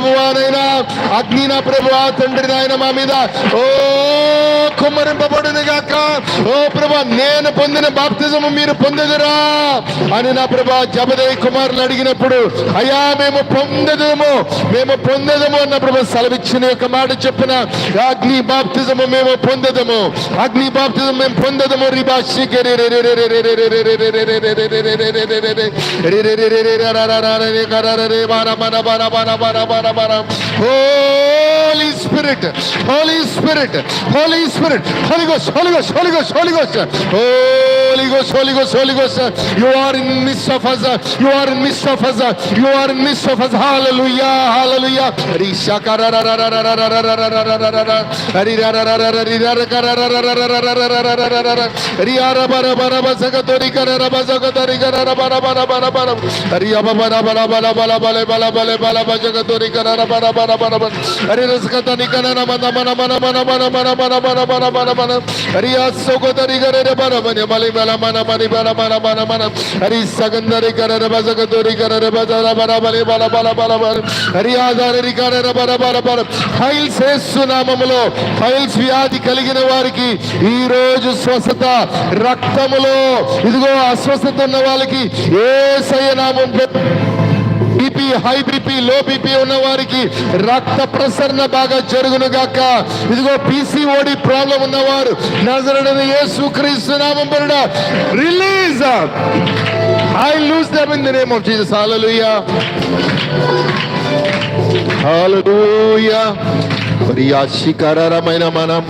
ప్రభువానైనా అగ్ని నా ప్రభువా తండ్రి నాయన మా మీద ఓ కుమ్మరింపబడును గాక. ఓ ప్రభా, నేను పొందిన బాప్తిజము మీరు పొందదురా అని నా ప్రభా జబదయి కుమారులు అడిగినప్పుడు అయ్యా మేము పొందదము అన్న ప్రభా సెలవిచ్చిన యొక్క మాట చెప్పిన అగ్ని బాప్తిజము మేము పొందదము, అగ్ని బాప్తిజం మేము పొందదము. Holy Spirit, Holy Spirit, Holy Spirit, Holy Ghost, Holy Ghost, Holy Ghost, Holy Ghost, Holy Ghost, Holy Ghost, Holy Ghost. You are in midst of us, you are in midst of us, you are in midst of us. Hallelujah, hallelujah. Files వ్యాధి కలిగిన వారికి ఈ రోజు స్వస్థత రక్తములో. ఇదిగో అస్వస్థత ఉన్న వాళ్ళకి యేసయ్య నామం, BP, high BP, low BP ఉన్న వారికి రక్త ప్రసరణ బాగా జరుగును గాక. ఇదిగో PCOD ప్రాబ్లం ఉన్నవారు నజరేయుడైన యేసుక్రీస్తు నామం పేరిట release. I lose them in the name of Jesus. Hallelujah, hallelujah. ప్రియాశికరమైన మనం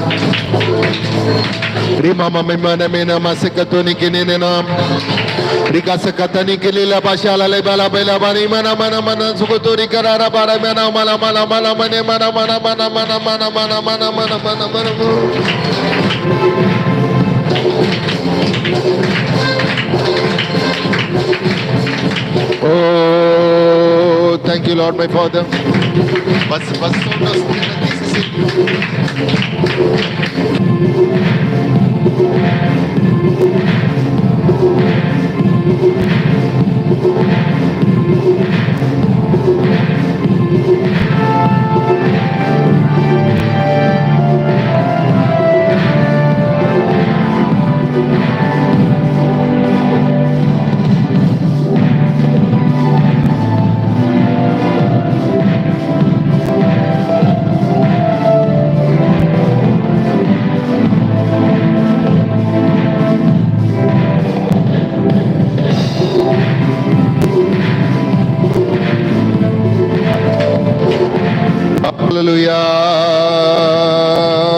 రిమమమమనమేన మసకతోనికి నేనేనా రికసకతనికి లీల భాషాలలే బల బల బని మన మన మన సుగతోరి కరార బర మన మన మన మన మనే మన మన మన మన మన మన మన మన మన మన. Oh, thank you Lord my Father. Bas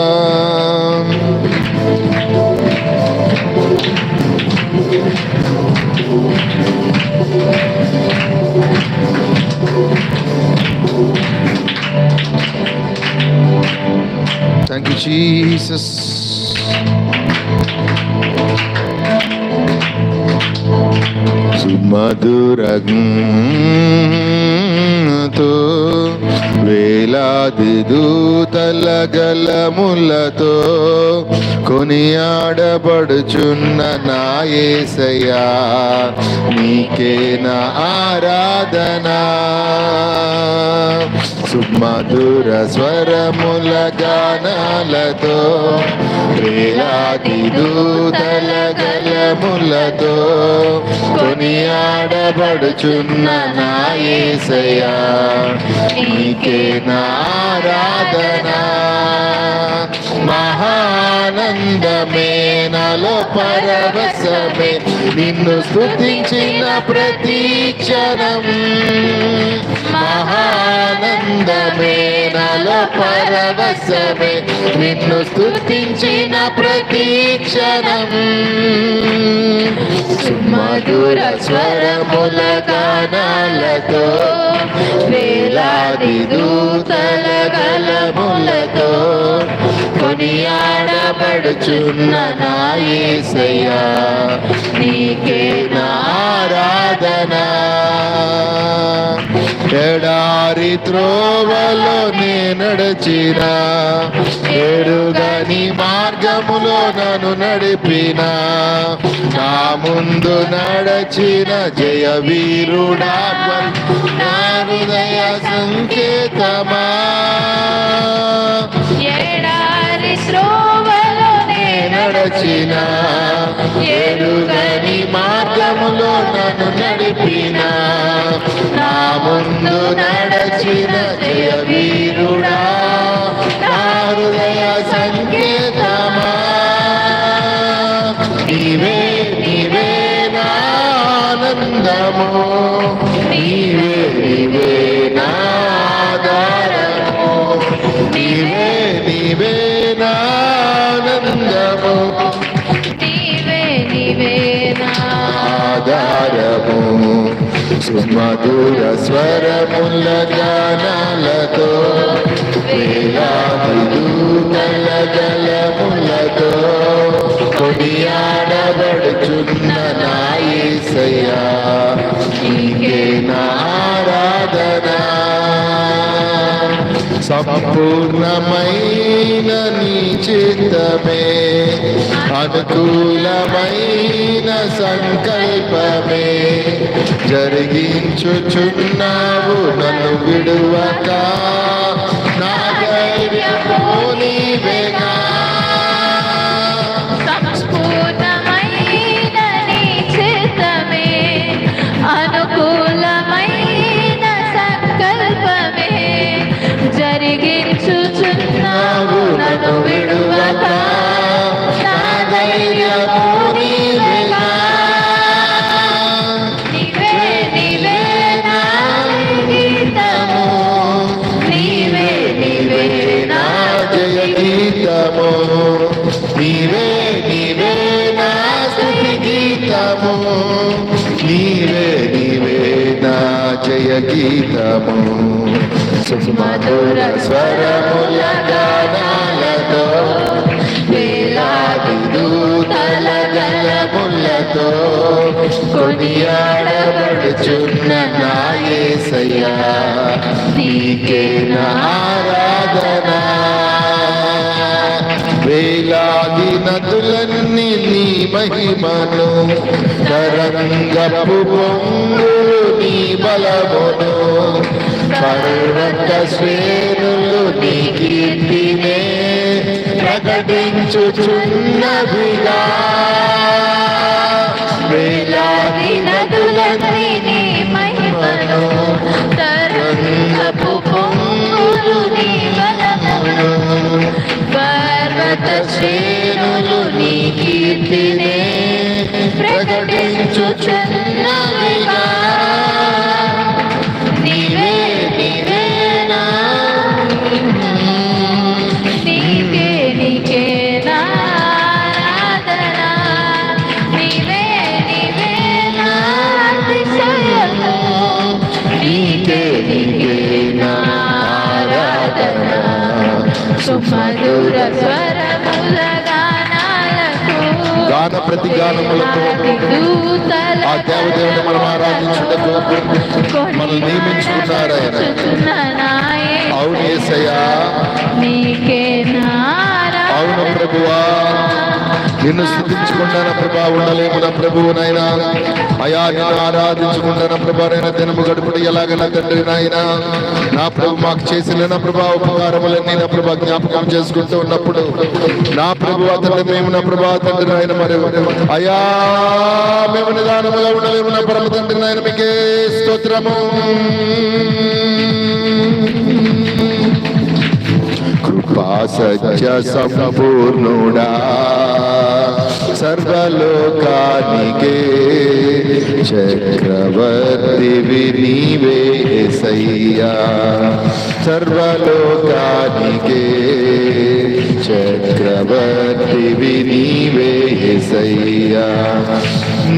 Hallelujah. Thank you, Jesus. సుమధురతో వేలాది దూతల గలములతో కొనియాడబడుచున్న నా యేసయ్యా, నీకే నా ఆరాధనా. సుమధుర స్వరముల గానాలతో వేలాది దూతల గలములతో కొనియాడబడుచున్న నా యేసయ్యా, నీకే నా ఆరాధనా. మహానందమే నాలో పరవశమే నిన్ను స్తుతించిన ప్రతి క్షణం. మహానందమే నాలో పరవశమే నిన్ను స్తుతించిన ప్రతి క్షణం. సుమధుర స్వరముల గానాలతో వేలాది దూతల గలములతో కొనియాడబడు నడుచున్న నా యేసయ్యా, నీకే నా ఆరాధన. ఎడారి త్రోవలో నే నడిచిన, ఎరుగని మార్గములో నన్ను నడిపిన, నా ముందు నడచిన జయ వీరుడా, నా హృదయ సంకేతమా. ఎడారి త్రోవలో నే నడచిన, ఎరుగని మార్గములో నన్ను నడిపిన, నా ముందు నడచిన జయ వీరుడా, నా హృదయ సంకేతమా. నీవే నీవే నా ఆనందము, నీవే నీవే నా ఆధారము, నీవే నీవే నా ఆనందము, నీవే నీవే నా ఆధారము. సుమధుర స్వరముల గానాలతో, వేలాది దూతల గళములతో కొనియాడబడుచున్న నా యేసయ్యా, నీకే నా ఆరాధన. సంపూర్ణమైన నీ చిత్తమే, అనుకూలమైన సంకల్పమే జరిగించుచున్నావు నన్ను విడువక, నా ధైర్యము నీవేగా. సంపూర్ణమైన నీ చిత్తమే, అనుకూలమైన సంకల్పమే జరిగించుచున్నావు నన్ను విడువక, నా ధైర్యము నీవేగా. నీవే నీవే నా గీతము, నీవే నీవే నా జయ గీతము, నీవే నీవే నా స్తుతి గీతము, నీవే నీవే నా జయ గీతము. సుమధుర స్వరముల గానాలతో, వేలాది దూతల గళములతో కొనియాడబడుచున్న నా యేసయ్యా, నీకే నా ఆరాధన. వేలాది నదులన్నీ నీ మహిమను, తరంగపు పొంగులు నీ బలమును, పర్వత శ్రేణులు నీ కీర్తినే ప్రకటించుచున్నవిగా. వేలాది నదులన్నీ నీ మహిమను, తరంగపు పొంగులు నీ బలమును, పర్వత శ్రేణులు నీ కీర్తినే ప్రకటించుచున్నవిగా. నీవే నీవే నా నీకే నీకే నా ఆరాధన, నీవే నీవే నా అతిశయము, నీకే నీకే నా ఆరాధన. సుమధుర స్వరముల గానాలకు, గాన ప్రతి గానములతో ఆ దేవదేవుని మనం ఆరాధించుటకు మనం నియమించుకున్నాడు ఆయన. అవును యేసయ్యా, నీకే నా అవును ప్రభువా, నిన్ను స్తుతించకుండా నా ప్రభా ఉండలేము నా ప్రభువునైనా. అయా నిన్ను ఆరాధించకుండా నా ప్రభానైనా దినము గడుపుడు ఎలాగైనా తండ్రి నాయన. నా ప్రభు మాకు చేసిన నా ప్రభా ఉపకారములన్నీ నా ప్రభా జ్ఞాపకం చేసుకుంటూ ఉన్నప్పుడు నా ప్రభు తండ్రి మేము నా ప్రభా తండ్రి నాయన మరి అయా మేము నిదానముగా ఉండలేము నా పరమ తండ్రి నాయన. మీకే స్తోత్రము. కృపా సత్య సంపూర్ణుడా సర్వలోకానికే చక్రవర్తివి నీవే యేసయ్యా. సర్వలోకానికే చక్రవర్తివి నీవే యేసయ్యా.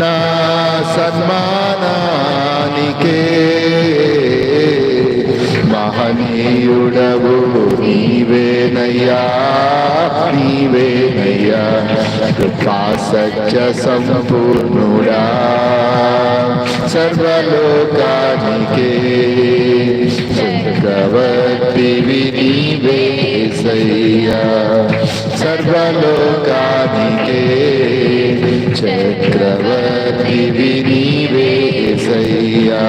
నా సన్మానానికే మహా మహనీయుడవు నీవేనయ్యా నీవేనయ్యా కృపా సత్య సంపూర్ణుడా సర్వలోకానికే చక్రవర్తివి నీవే యేసయ్యా సర్వలోకానికే చక్రవర్తివి నీవే యేసయ్యా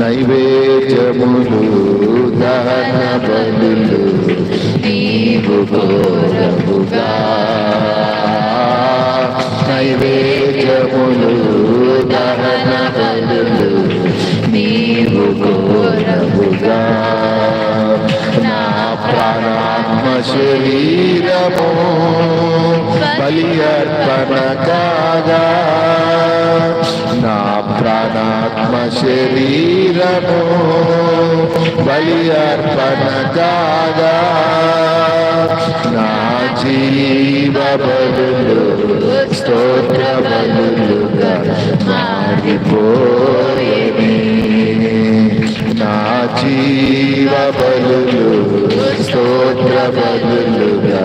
నైవేద్యములు దహన బలులు నీవు కోరవుగా నైవేద్యములు దహన బలులు నీవు కోరవుగా నా ప్రాణాత్మ శరీరము బలి అర్పణ కాగా నా ప్రాణాత్మ శరీరము బలి అర్పణ కాగా నా జీవ బలులు స్తోత్ర బలులుగా మారిపోయేవి నా జీవ బలులు స్తోత్ర బలులుగా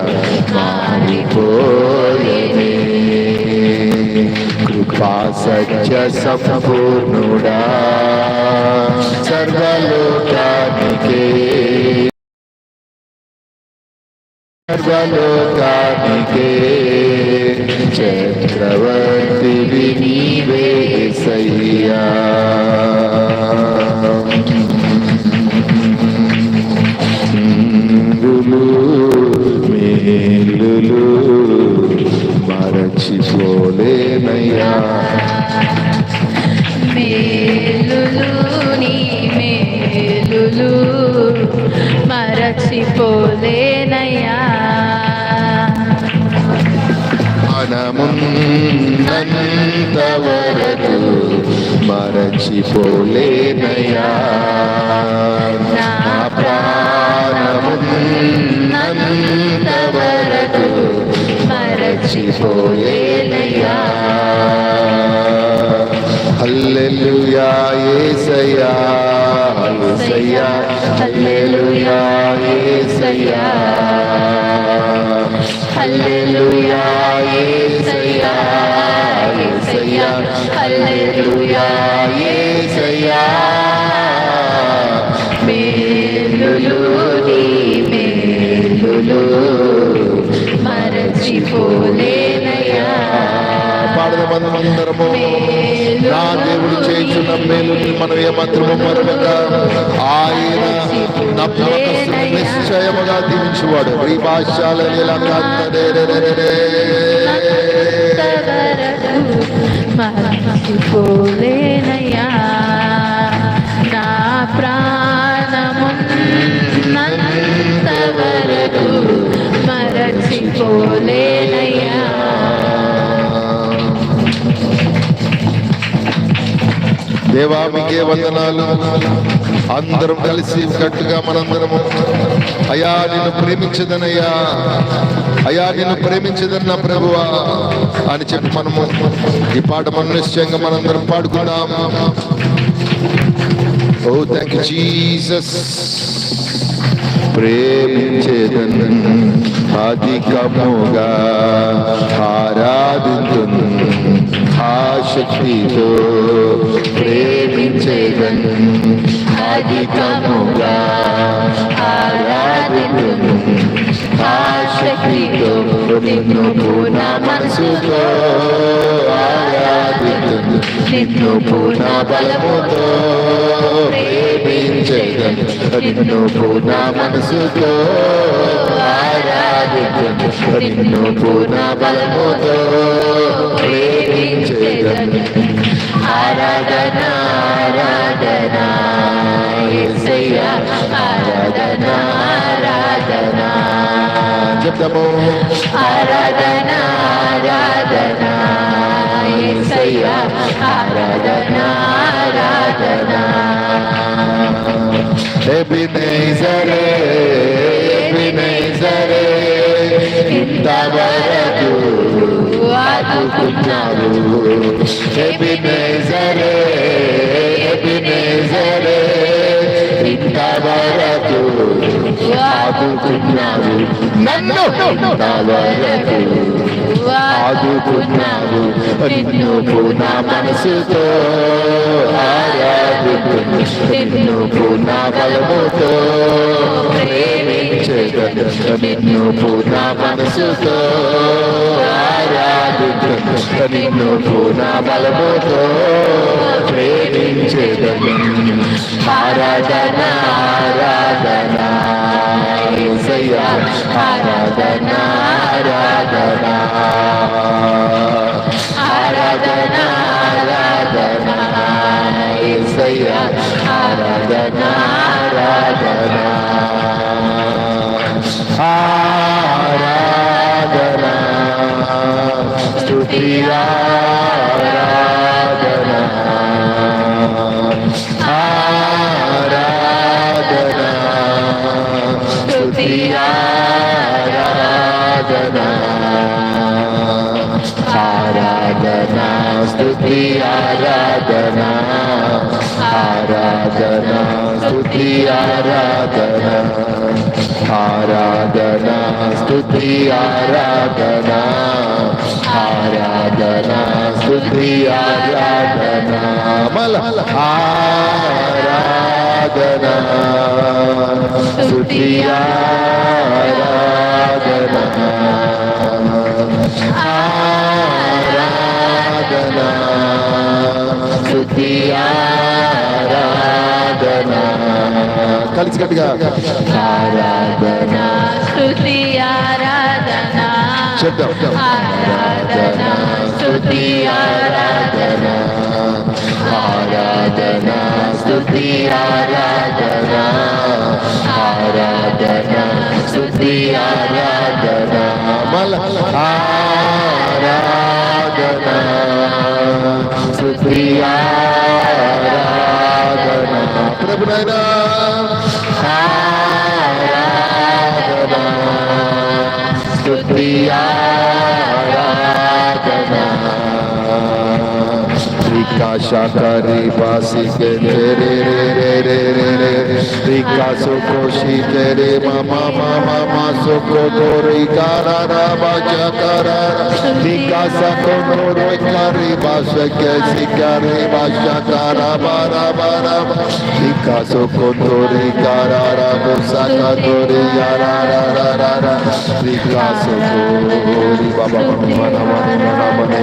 మారిపోయేవి కృపా సత్య సంపూర్ణుడా సర్వలోకానికే సర్వలోకానికే చక్రవర్తివి నీవే యేసయ్యా మేలులు మరచిపోలేనయ్యా మేలులు నీ మేలులు మరచిపోలేనయ్యా మనమున్నంత వరకు మరచిపోలేనయ్యా నా ప్రాణమున్నంత వరకు మరచిపోలేనయ్యా హల్లెలూయా యేసయ్యా యేసయ్యా హల్లెలూయా యేసయ్యా హల్లెలూయా యేసయ్యా యేసయ్యా హల్లెలూయా యేసయ్యా మేలులు నీ మేలులు మరచిపోలేనయ్యా పాడదమందరము నా దేవుడు చేయుచున్న మేలుని మనం ఏమాత్రము మరవక ఆయన నమ్మకస్తుని నిశ్చయముగా దీవించువాడు ఈ భాషలని మరచిపోలేనయ్యా నా ప్రాణమున్నంత వరకు మరచిపోలేనయ్యా దేవా మీకే వందనాలు అందరం కలిసి గట్టిగా మనందరము అయ్యా నిన్ను ప్రేమించదనయ్యా అయ్యా నిన్ను ప్రేమించదన్న ప్రభువా అని చెప్పి మనము ఈ పాట మనం నిశ్చయంగా మనందరం పాడుకుందాం. ఓ థ్యాంక్ యూ జీసస్. ప్రేమించేదన్ అధికముగా ఆరాధింతున్ ఆశక్తితో ప్రేమించేదన్ అధికముగా ఆరాధింతున్ ఆశక్తితో నిన్ను పూర్ణ మనసుతో ఆరాధింతున్ నిన్ను పూర్ణ బలముతో ప్రేమించేదన్ నిన్ను పూర్ణ మనసుతో ఆరాధింతున్ నిన్ను పూర్ణ బలముతో ప్రేమించేదన్ ఆరాధన ఆరాధన యేసయ్యా ఆరాధన ఆరాధన చెప్తాము ఆరాధన ఆరాధన యేసయ్యా ఆరాధన ఆరాధన ఎబినేజరే ఎబినేజరే ఇంతవరకు ఆదుకున్నావు ఎబినేజరే ఎబినేజరే ఇంతవరకు వరకు ఆదుకున్నావు, నన్ను ఇంతవరకు ఆదుకున్నావు. నిన్ను పూర్ణ మనసుతో ఆరాధించు, నిన్ను పూర్ణ బలముతో ప్రేమించేదను. నిన్ను పూర్ణ మనసుతో ఆరాధించు, నిన్ను పూర్ణ బలముతో ప్రేమించేదను. ఆరాధన ఆరాధన యేసయ్యా, ఆరాధన ఆరాధన ఆరాధన ఆరాధన యేసయ్యా, ఆరాధన ఆరాధన ఆరాధన స్తుతి ఆరాధన ఆరాధన స్తుతి ఆరాధన ఆరాధన స్తుతి ఆరాధన ఆరాధన స్తుతి ఆరాధన ఆరాధన స్తుతి ఆరాధన ఆరాధన స్తుతి ఆరాధన మల ఆరాధన స్తుతి ఆరాధన ఆరాధన స్తుతి ఆరాధన కలిసి గట్టిగా ఆరాధన స్తుతి ఆరాధన చెప్తాం. ఆరాధన స్తుతి ఆరాధన ఆరాధన స్తుతి ఆరాధన ఆరాధన స్తుతి ఆరాధన మల ఆరాధన స్తుతి ఆరాధన ప్రభునైనా ఆరాధన స్తుతి ఆరాధన Rikasha kari basi ke re re re re re re Rikaso koshi tere mama mama maso kodori karara baja karara Rikasa kodori kari basa ke sikari basa kara bara bara Rikaso kodori karara musa kodori yarara rara Rikaso kodori baba mana mana mana mana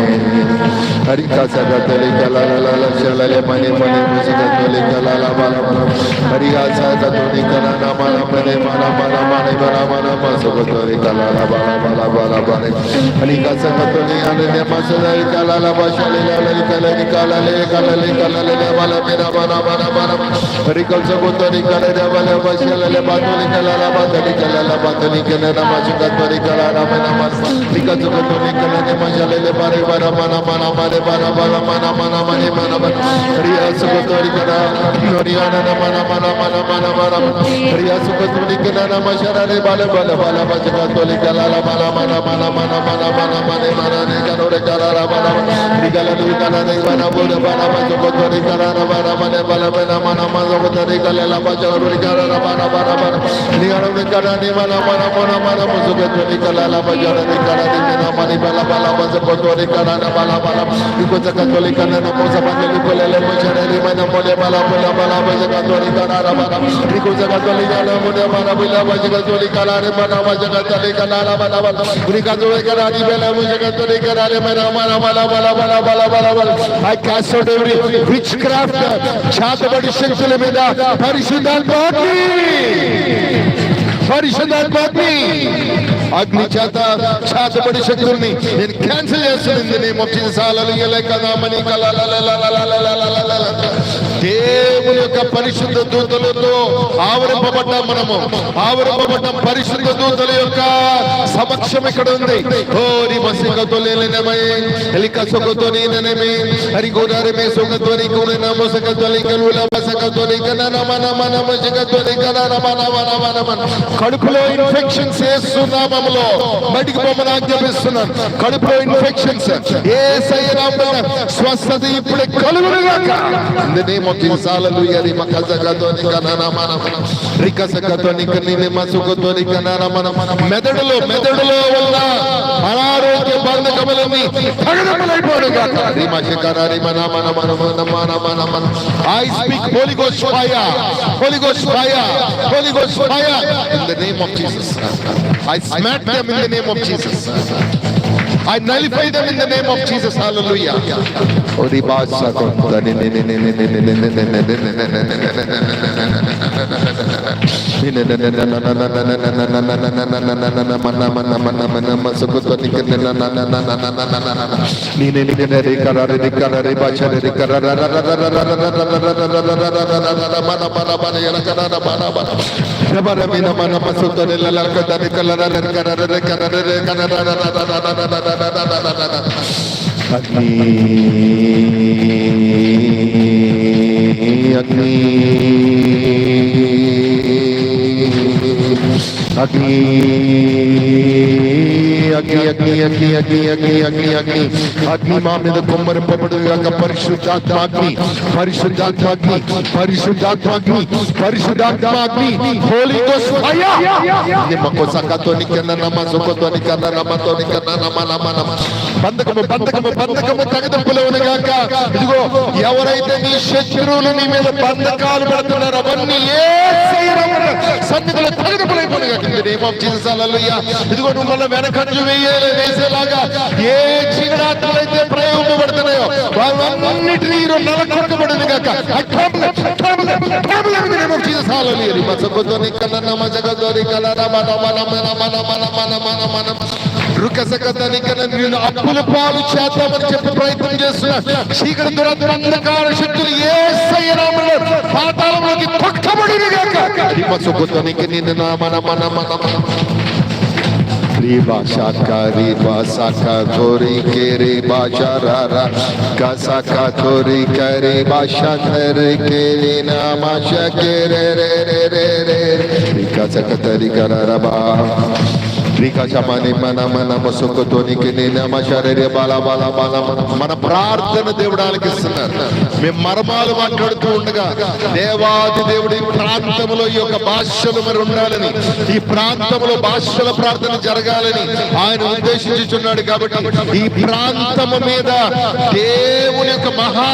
Rikasa kateli la la la la shalale mane mane musika tole la la bala bala hariya sa toni kana na mana mane mana mana mane mana mana maso tole la la bala bala bala bala hariya sa toni ane ne maso la la ba shale la la kala le bala mera mana mana mana hariya sa toni kala le bala ba shale le ba tole la ba tole la ba tole kana na maso tole la la mana mana hariya sa toni kala ne mashale le bare bara mana mana mane bara bala mana mana mane mana mana riya sukotori kana noriana na mana mana mana mana mana riya sukotori kana na mashara re bala bala bala bajka toli kala la mana mana mana mana mana mana mane mana ne kanore kala la mana rigala du kana ne mana bole bala bajkotori kana na mana mane bala bala mana mana sukotori kala la bajka ru kala la mana mana mana rigala du kana ne mana mana mana mana sukotori kala la bajka ru kala ne mana mane bala bala bajkotori kana na bala bala iko zakatoli kana na moza bandeli kolele mojane ni mana mole bala bala bala bajka tori kana na bala iko zakatoli kana mole bala bala bajka tori kana ne mana bajka tori kana na bala bala iko tori kana ni bala bajka tori kana ne mana mana bala bala bala bala bala bala I cast out every witchcraft చాతబడి శక్తుల మీద పరిశుద్ధాత్మని అగ్ని చేత చాతబడి శక్తుల్ని నేను cancel చేస్తుంది name of Jesus హల్లెలూయా కదామని దేవుని యొక్క పరిశుద్ధ దూతలతో ఆవరింపబడ్డ మనము ఆవరింపబడ్డ పరిశుద్ధ దూతల యొక్క సమక్షం ఇక్కడ ఉంది ఓరి మసికతో లేనమే ఎలికసోకతో నేనమే హరి గోదారే మే సోకతో నీకునే నమసకతో లికలుల బసకతో నికన నమన మన మజకతో నికన నమన మన మన మన కడుపులో ఇన్ఫెక్షన్స్ యేసునామములో బయటికి పోమని ఆజ్ఞాపిస్తున్నాను కడుపులో ఇన్ఫెక్షన్స్ యేసయ్య నామమున స్వస్థత ఇప్పుడే కలుగును గాక in the name name of Jesus. Hallelujah. మెదడులో ఉన్న అనారోగ్య బంధకములన్నీ తగదములైపోను గాక. I speak Holy Ghost fire, Holy Ghost fire, Holy Ghost fire in the name of Jesus. I smack them in the name of Jesus. I nullify them in the name of Jesus. Hallelujah. అగ్ని అగ్ని అగ్ని అగ్ని అగ్ని అగ్ని అగ్ని అగ్ని అగ్ని అగ్ని అగ్ని మా మీద కుమ్మరింపబడుగాక. పరిశుద్ధాత్మాగ్ని పరిశుద్ధాత్మాగ్ని పరిశుద్ధాత్మాగ్ని పరిశుద్ధాత్మాగ్ని హోలీ గోస్ట్ ఫైర్ నిమ్మకో సకతోని కెన్న నమ సుకతోని కెన్న నమతోని కెన్న నమ నమ నమ. బంధకము బంధకము బంధకము తగదంపులో ఉన్నగాక. ఇదిగో ఎవరైతే నీ శత్రువులు నీ మీద బంధకాలు పెడుతున్నారో అవన్నీ సన్నిధిలో తగదంపులైపోయినగాక. Name of Jesus. హల్లెలూయా. ఇదిగో నువ్వు మళ్ళీ వెనకంజు వేసేలాగా ఏ చీకటాత్మలైతే ప్రయోగపడుతున్నాయో అవన్నిటినీ నలకొట్టబడును గాక. అప్పుల పాలు చేద్దామని చెప్పి ప్రయత్నం చేస్తున్నా చీకటి దురంధకార శక్తులు యేసయ్య నామములో పాతాళంలోకి తొక్కబడును గాక. Riba shaka kori kere basharara kasaka kori kere bashandere kere nama shakere re re re re rikasaka tari kararaba మన ప్రార్థన దేవుడు ఆలకిస్తున్నారు. మేము మర్మాలు మాట్లాడుతూ ఉండగా దేవాది దేవుడి ప్రాంతంలో ఈ యొక్క భాషలు మరి ఉండాలని, ఈ ప్రాంతంలో భాషల ప్రార్థన జరగాలని ఆయన ఉద్దేశించుచున్నాడు. కాబట్టి ఈ ప్రాంతము మీద దేవుని యొక్క మహా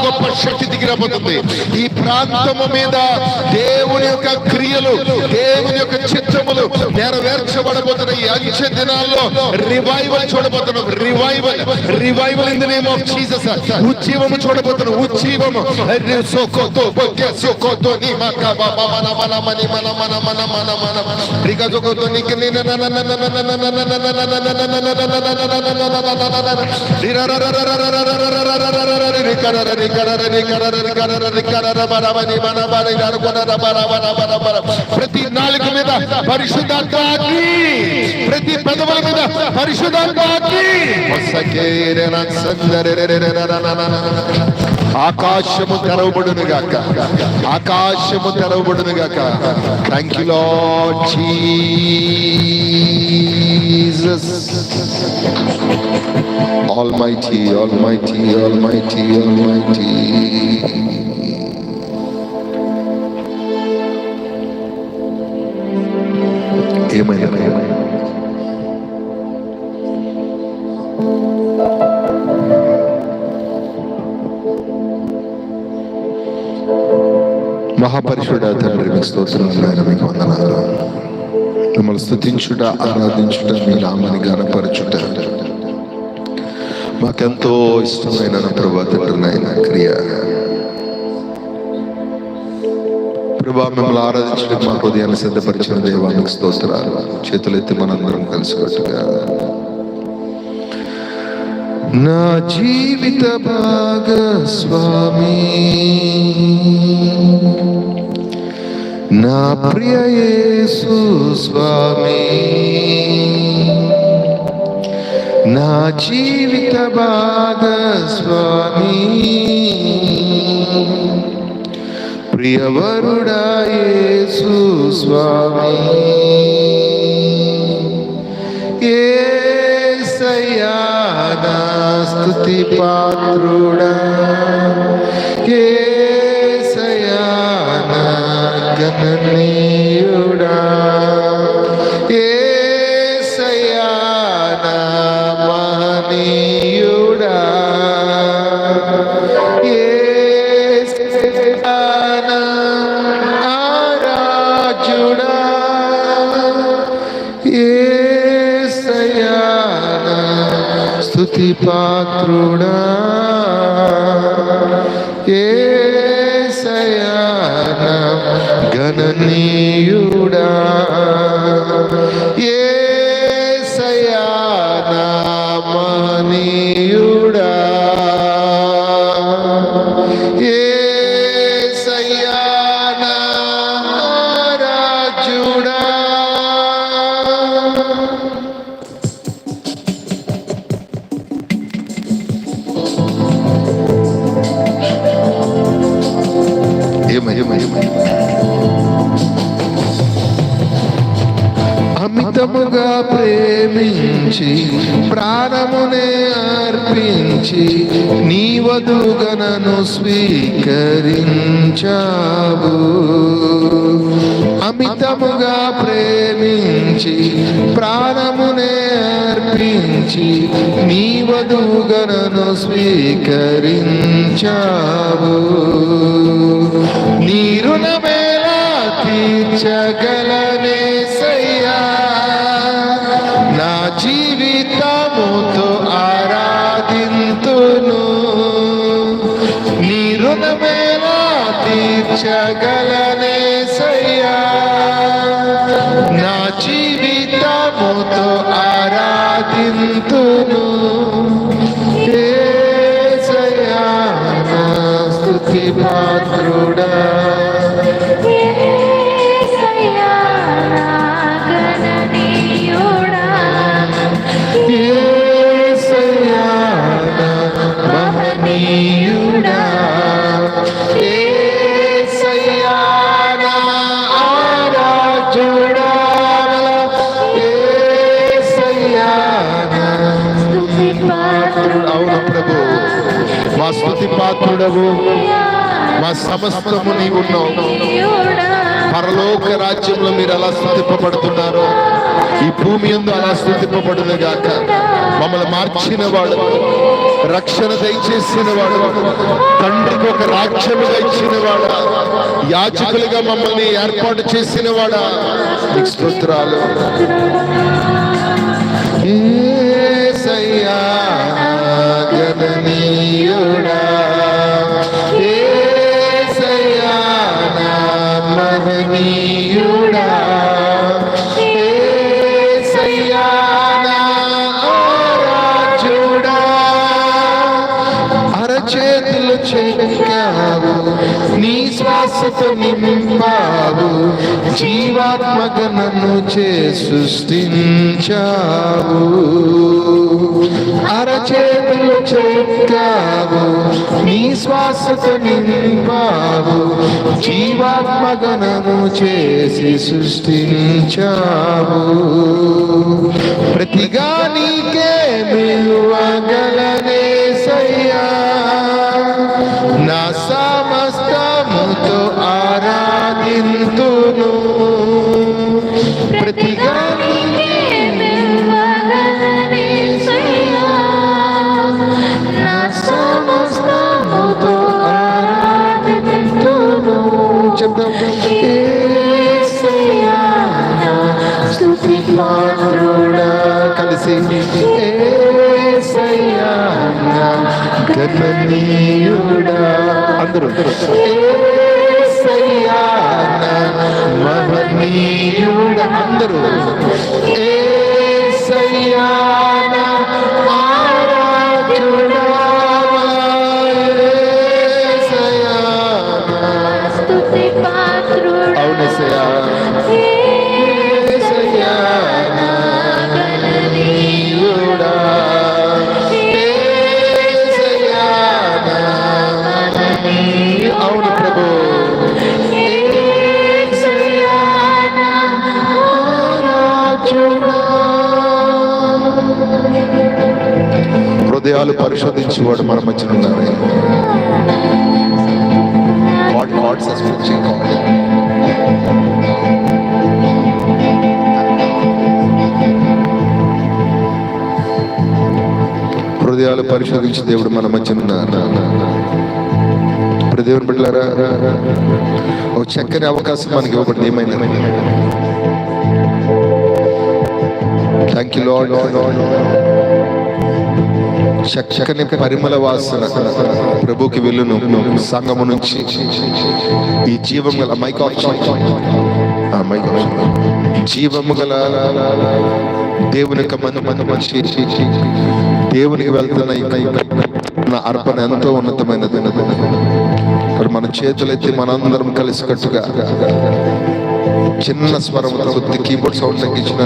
గొప్ప శక్తి దిగిరబోతుంది. ఈ ప్రాంతము మీద దేవుని యొక్క క్రియలు, దేవుని యొక్క చిత్తములు నెరవేర్చబడబోతున్నాయి. ఈ అంచె దినాల్లో రివైవల్ చూడబోతున్నాం. Revival in the name of Jesus. ఉజ్జీవము చూడబోతున్నాం. ఉజ్జీవము సోకోతో బొకే సోకోతో ని మక బాబా మన మన మని మన మన మన మన మన రిగా జోకోతో నికి ని న న న న న న న ప్రతి నాలుక మీద పరిశుద్ధాత్మ అగ్ని, ప్రతి పెదవుల మీద పరిశుద్ధాత్మ అగ్ని. ఆకాశము తెరవబడును గాక. ఆకాశము తెరవబడును గాక. Thank you lord Jesus. Almighty almighty almighty almighty. ఏమైనా మహాపరిశుడ తండ్రి మీకు స్తోత్రాలు నాయన, మీకు వందనాలు. మిమ్మల్ని స్తుతించుట, ఆరాధించుట, మీ నామాన్ని ఘనపరచుట మాకెంతో ఇష్టమైన ప్రభా తండ్రి నాయన క్రియ. ప్రభా మిమ్మల్ని ఆరాధించడం మా హృదయాన్ని సిద్ధపరిచిన దేవానికి స్తోత్రాలు. చేతులెత్తి మనందరం కలిసికట్టుగా నా జీవిత భాగస్వామి నా ప్రియ యేసు స్వామి, నా జీవిత భాగస్వామి ప్రియవరుడా యేసు స్వామి. యేసయ్యా నా స్తుతి పాత్రుడా, యేసయ్యా గణనీయుడా యేసయ్యా నా మహనీయుడా యేసయ్యా నా ఆరాధ్యుడా యేసయ్యా నా స్తుతి పాత్రుడా యేసయ్యా నా గణనీయుడా యేసయ్యా నా మహనీయుడా యేసయ్యా నా ఆరాధ్యుడా అమితముగా ప్రేమించి ప్రాణమునే అర్పించి నీ వధుగణను స్వీకరించావు. అమితముగా ప్రేమించి ప్రాణమునే అర్పించి నీ వధుగణను స్వీకరించావు. నీ రుణమేలా తీర్చగలనేసయ్యా నా జీవితముతో ఆరాధింతును. నీ రుణమేలా తీర్చగలనేసయ్యా నా జీవితముతో ఆరాధింతును. యేసయ్యా నా స్తుతి పాత్రుడా యేసయ్యా నా గణనీయుడా యేసయ్యా నా మహనీయుడా యేసయ్యా నా ఆరాధ్యుడా యేసయ్యా నా స్తుతి పాత్రుడా. అవును ప్రభు, మా స్తుతి పాత్రుడవు, మా సమస్తము నీవున్నావు. పరలోక రాజ్యంలో మీరు అలా స్తుతింపబడుతున్నారు, ఈ భూమి యందు అలా స్తుతింపబడును గాక. మమ్మల్ని మార్చిన వాడు, రక్షణ దయచేసిన వాడు, తండ్రికి ఒక రాజ్యముగా ఇచ్చిన వాడు, యాజకులుగా మమ్మల్ని ఏర్పాటు చేసిన వాడా, నీకు స్తోత్రాలు. యేసయ్యా గణనీయుడా యేసయ్యా నా మహనీయుడా యేసయ్యా నా ఆరాధ్యుడా. అరచేతులు చెక్కావు, నీ శ్వాసతో నింపావు, జీవాత్మక నన్ను సృష్టించావు. అరచేతులు చెక్కావు, నీ శ్వాసతో నింపావు, జీవాత్మక నన్ను చేసి సృష్టించావు. ప్రతిగా నీకే మివ్వగలనేసయ్యా నా సమస్తముతో ఆరాధింతును. ప్రతిగా నీకే మివ్వగలనేసయ్యా నా సమస్తముతో ఆరాధింతును. చెప్దాం. యేసయ్యా నా స్తుతి పాత్రుడా కలిసి యేసయ్యా నా గణనీయుడా అందరూ యేసయ్యా నా మహనీయుడా అందరూ యేసయ్యా నా ఆరాధ్యుడా యేసయ్యా నా స్తుతి పాత్రుడా. అవునేసయ్యా యేసయ్యా నా గణనీయుడా యేసయ్యా నా మహనీయుడా. అవును ప్రభు యేసయ్యా నా ఆరాధ్యుడా. హృదయాలు పరిశోధించేవాడు మన మధ్యన ఉన్నారు. God sustaining God. హృదయాలు పరిశోధించి దేవుడు మన మధ్య ఉన్నారు. ఇప్పుడు దేవుని బిడ్డలారా, ఒక చక్కని అవకాశం మనకి ఇవ్వబడింది. ఏమైనా థ్యాంక్ యూ లార్డ్. చక్కని పరిమళ వాసన ప్రభుకి వెళ్ళును సంగము నుంచి. ఈ జీవం గల జీవము గల దేవుని యొక్క మంచి దేవునికి వెళ్తున్న అర్పణ ఎంతో ఉన్నతమైనది. మన చేతులెత్తి మనందరం కలిసి కట్టుగా చిన్న స్వరం, కొద్ది కీబోర్డ్ సౌండ్ తగ్గించిన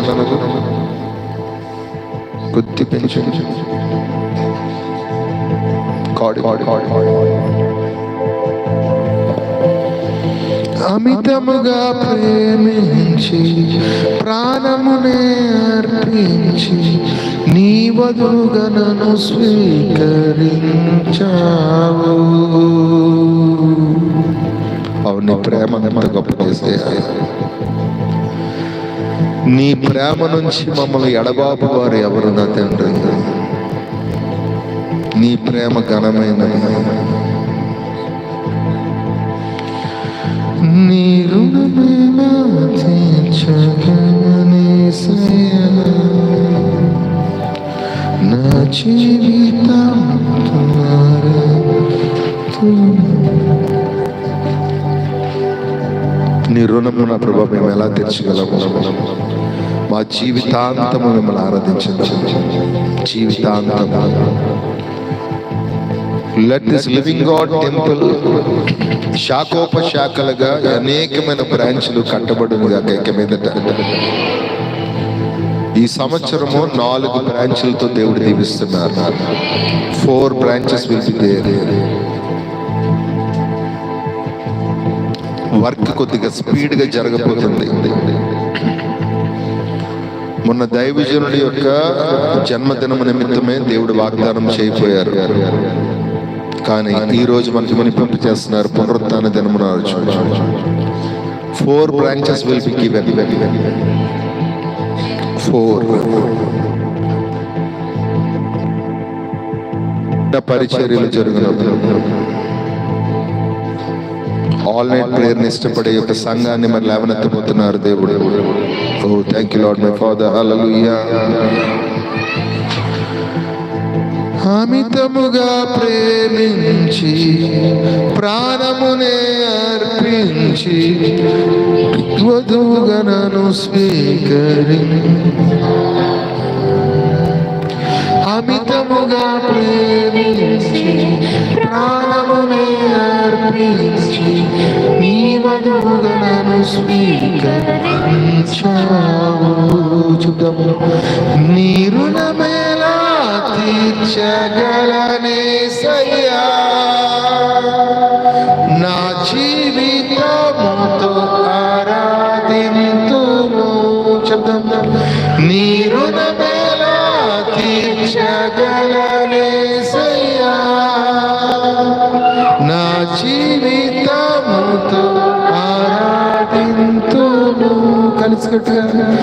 కొద్ది పెంచు. అమితముగా ప్రేమించి ప్రాణమునే అర్పించి నీ వధువుగా నన్ను స్వీకరించావు. అవును, నీ ప్రేమ ఎంత గొప్ప చేసే. నీ ప్రేమ నుంచి మమ్మల్ని ఎడబాపు వారు ఎవరు నా తండ్రి. నీ ప్రేమ ఘనమైనది. నీ రుణమేనా తీర్చగలనేసయ్యా, నా జీవితం నీ రుణము నా ప్రభావ మేము ఎలా తీర్చగలము? మా జీవితాంతము మిమ్మల్ని ఆరాధించండి. జీవితాంతము let this living God temple శాఖోపశాఖలుగా అనేకమైన బ్రాంచ్లు కట్టబడునుగా ఇక మీదట. ఈ సంవత్సరము 4 బ్రాంచ్లతో దేవుడు దీవిస్తున్నారు. 4 branches will be there. Work కొద్దిగా స్పీడ్గా జరగబోతుంది. మొన్న దైవజనుడి యొక్క జన్మదినము నిమిత్తమే దేవుడు వాగ్దానం చేయబోయారు. కానీ ఈ రోజు మనకి వినిపింపు చేస్తున్నారు పునరుత్థాన దినమున. 4 branches will be given. 4 పరిచర్యలు జరుగును. ఆల్ నైట్ ప్రేయర్ ని ఇష్టపడే యొక్క సంఘాన్ని మరి లేవనెత్తబోతున్నారు దేవుడు. Oh thank you Lord my Father. Hallelujah. అమితముగా ప్రేమించి ప్రాణమునే అర్పించి వధువుగా నన్ను అమితముగా ప్రేమించి ప్రాణమునే అర్పించి నీ వధువుగా నన్ను స్వీకరించావు. చూద్దాము. నీ రుణమేలా తీర్చగలనేసయ్యా, నా జీవితముతో ఆరాధింతును. చెప్తాం. నీ రుణమేలా తీర్చగలనేసయ్యా, నా జీవితముతో ఆరాధింతును. కలిసి కట్టుగా